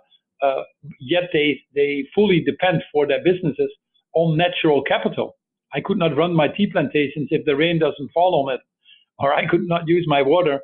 yet they fully depend for their businesses on natural capital. I could not run my tea plantations if the rain doesn't fall on it, or I could not use my water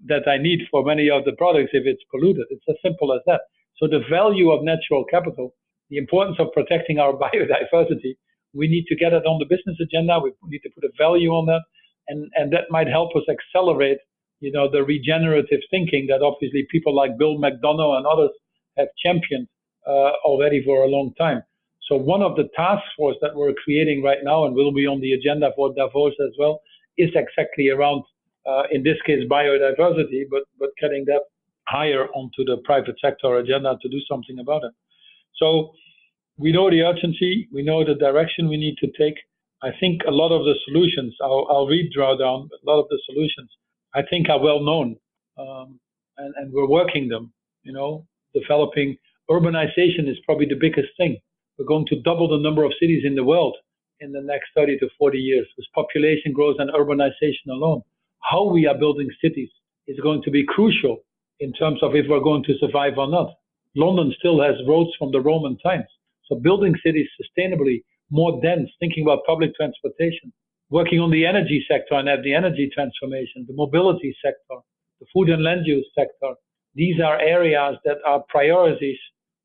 that I need for many of the products if it's polluted. It's as simple as that. So the value of natural capital, the importance of protecting our biodiversity, we need to get it on the business agenda. We need to put a value on that. And that might help us accelerate, the regenerative thinking that obviously people like Bill McDonough and others have championed already for a long time. So one of the task force that we're creating right now and will be on the agenda for Davos as well is exactly around, in this case, biodiversity, but getting that higher onto the private sector agenda to do something about it. So we know the urgency, we know the direction we need to take. I think a lot of the solutions, I'll read drawdown, but a lot of the solutions I think are well known, and we're working them, developing. Urbanization is probably the biggest thing. We're going to double the number of cities in the world in the next 30 to 40 years with population growth and urbanization alone. How we are building cities is going to be crucial in terms of if we're going to survive or not. London still has roads from the Roman times. So building cities sustainably, more dense, thinking about public transportation, working on the energy sector and at the energy transformation, the mobility sector, the food and land use sector. These are areas that are priorities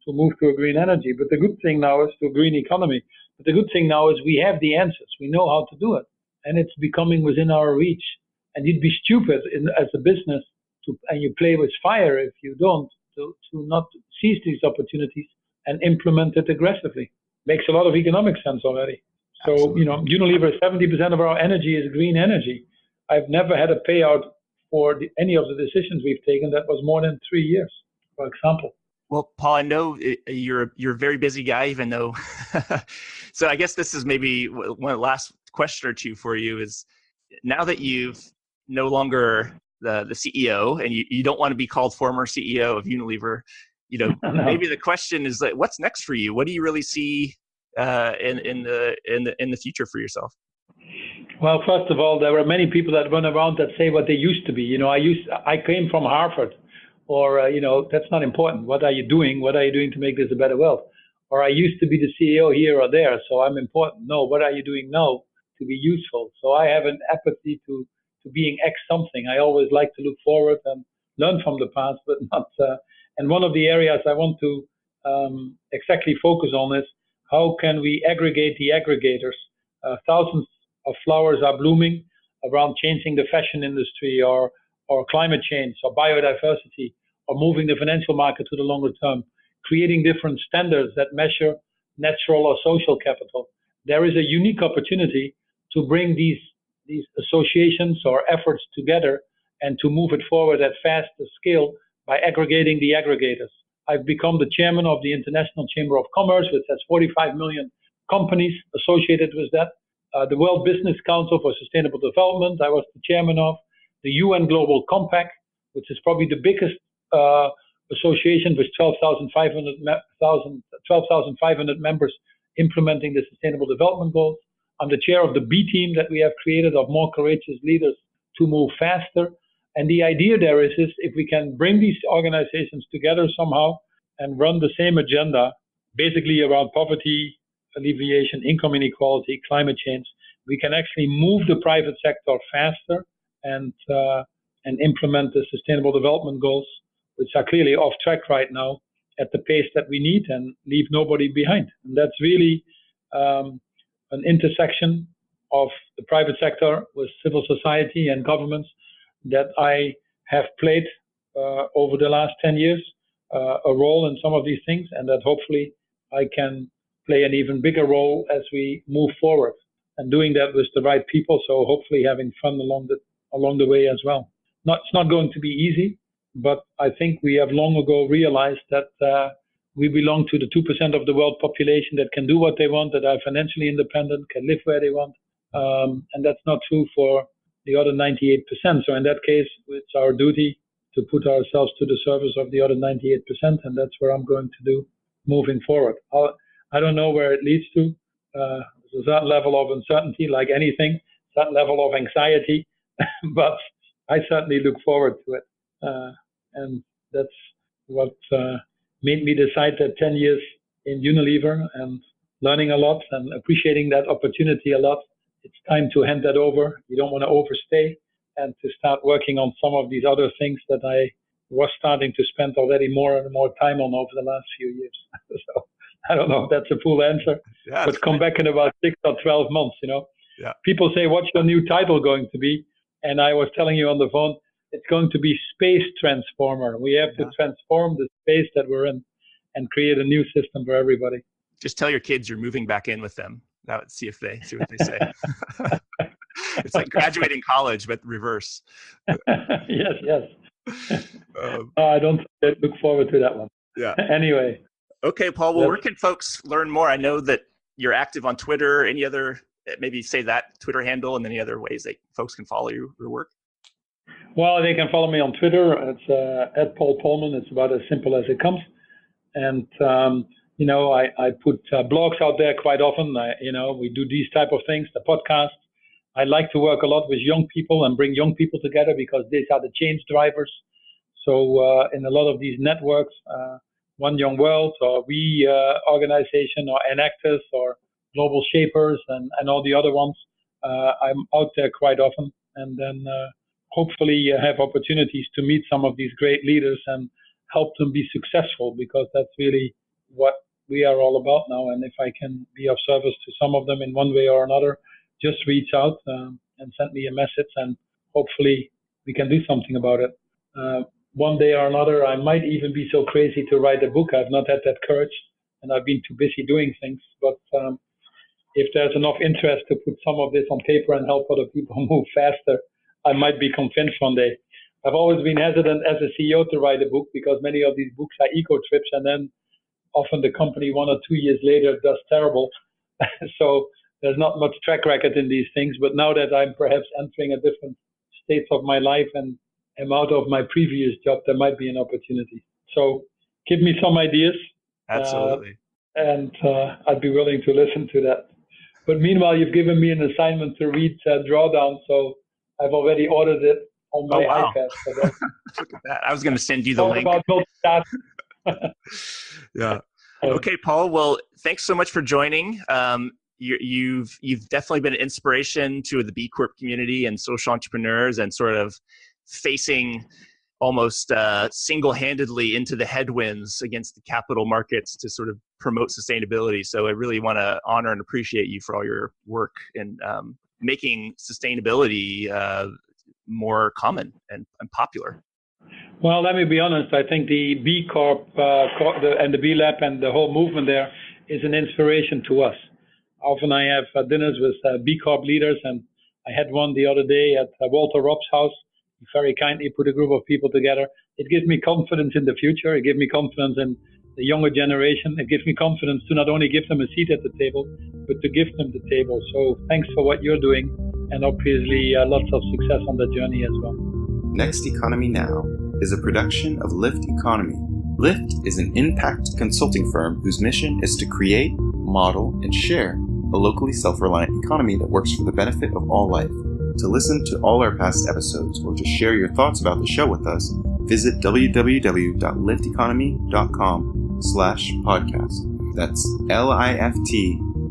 to move to a green energy. But the good thing now is to a green economy. But the good thing now is we have the answers. We know how to do it. And it's becoming within our reach. And you'd be stupid as a business and you play with fire if you don't, to not seize these opportunities and implement it aggressively. Makes a lot of economic sense already. So, Unilever, 70% of our energy is green energy. I've never had a payout for any of the decisions we've taken that was more than 3 years, for example. Well, Paul, I know you're a very busy guy, even though. So I guess this is maybe one last question or two for you is, now that you've no longer the CEO and you don't want to be called former CEO of Unilever, No. maybe the question is like, what's next for you? What do you really see in the future for yourself? Well, first of all, there are many people that run around that say what they used to be. I came from Harvard, or that's not important. What are you doing? What are you doing to make this a better world? Or I used to be the CEO here or there, so I'm important. No, what are you doing now to be useful? So I have an apathy to being X something. I always like to look forward and learn from the past, but not. And one of the areas I want to exactly focus on is how can we aggregate the aggregators? Thousands of flowers are blooming around changing the fashion industry or climate change or biodiversity or moving the financial market to the longer term, creating different standards that measure natural or social capital. There is a unique opportunity to bring these associations or efforts together and to move it forward at faster scale by aggregating the aggregators. I've become the chairman of the International Chamber of Commerce, which has 45 million companies associated with that. The World Business Council for Sustainable Development, I was the chairman of. The UN Global Compact, which is probably the biggest association with 12,500 members implementing the Sustainable Development Goals. I'm the chair of the B team that we have created of more courageous leaders to move faster. And the idea there is if we can bring these organizations together somehow and run the same agenda, basically around poverty alleviation, income inequality, climate change, we can actually move the private sector faster and implement the Sustainable Development Goals, which are clearly off track right now at the pace that we need, and leave nobody behind. And that's really an intersection of the private sector with civil society and governments that I have played over the last 10 years, a role in some of these things, and that hopefully I can play an even bigger role as we move forward, and doing that with the right people. So hopefully having fun along the way as well. It's not going to be easy, but I think we have long ago realized that we belong to the 2% of the world population that can do what they want, that are financially independent, can live where they want. And that's not true for the other 98%. So in that case, it's our duty to put ourselves to the service of the other 98%. And that's what I'm going to do moving forward. I don't know where it leads to. There's a certain level of uncertainty, like anything, certain level of anxiety, but I certainly look forward to it. And that's what made me decide that 10 years in Unilever and learning a lot and appreciating that opportunity a lot, it's time to hand that over. You don't want to overstay, and to start working on some of these other things that I was starting to spend already more and more time on over the last few years. So I don't know if that's a full answer, but come back in about 6 or 12 months, Yeah. People say, what's your new title going to be? And I was telling you on the phone, it's going to be Space Transformer. We have to transform the space that we're in and create a new system for everybody. Just tell your kids you're moving back in with them. Now, see what they say. It's like graduating college, but reverse. Yes. I don't look forward to that one. Yeah. Anyway. Okay, Paul. Well, where can folks learn more? I know that you're active on Twitter. Any other, maybe say that Twitter handle, and any other ways that folks can follow your work? Well, they can follow me on Twitter. It's at Paul Polman. It's about as simple as it comes. And I put blogs out there quite often. We do these type of things, the podcast. I like to work a lot with young people and bring young people together, because these are the change drivers. So in a lot of these networks, One Young World or We organization or Enactors or Global Shapers and all the other ones, I'm out there quite often. And then hopefully have opportunities to meet some of these great leaders and help them be successful, because that's really what we are all about now. And if I can be of service to some of them in one way or another, just reach out and send me a message, and hopefully we can do something about it. One day or another, I might even be so crazy to write a book. I've not had that courage, and I've been too busy doing things. But if there's enough interest to put some of this on paper and help other people move faster, I might be convinced one day. I've always been hesitant as a CEO to write a book because many of these books are eco trips, and then often the company 1 or 2 years later does terrible. So there's not much track record in these things. But now that I'm perhaps entering a different state of my life and am out of my previous job, there might be an opportunity. So give me some ideas. Absolutely. And I'd be willing to listen to that. But meanwhile, you've given me an assignment to read Drawdown, so I've already ordered it on my iPad. So look at that. I was going to send you the link. About multitasking. Yeah. Okay, Paul. Well, thanks so much for joining. You've definitely been an inspiration to the B Corp community and social entrepreneurs, and sort of facing almost single-handedly into the headwinds against the capital markets to sort of promote sustainability. So I really want to honor and appreciate you for all your work in making sustainability more common and popular. Well, let me be honest. I think the B Corp and the B Lab and the whole movement there is an inspiration to us. Often I have dinners with B Corp leaders, and I had one the other day at Walter Robb's house. He very kindly put a group of people together. It gives me confidence in the future. It gives me confidence in the younger generation. It gives me confidence to not only give them a seat at the table, but to give them the table. So thanks for what you're doing, and obviously lots of success on the journey as well. Next Economy Now is a production of Lift Economy. Lift is an impact consulting firm whose mission is to create, model, and share a locally self-reliant economy that works for the benefit of all life. To listen to all our past episodes or to share your thoughts about the show with us, visit www.lifteconomy.com/podcast. That's LIFT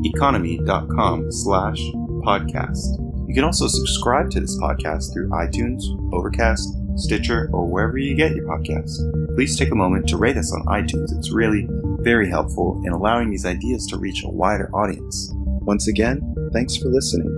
economy.com/podcast. You can also subscribe to this podcast through iTunes, Overcast, Stitcher, or wherever you get your podcasts. Please take a moment to rate us on iTunes. It's really very helpful in allowing these ideas to reach a wider audience. Once again, thanks for listening.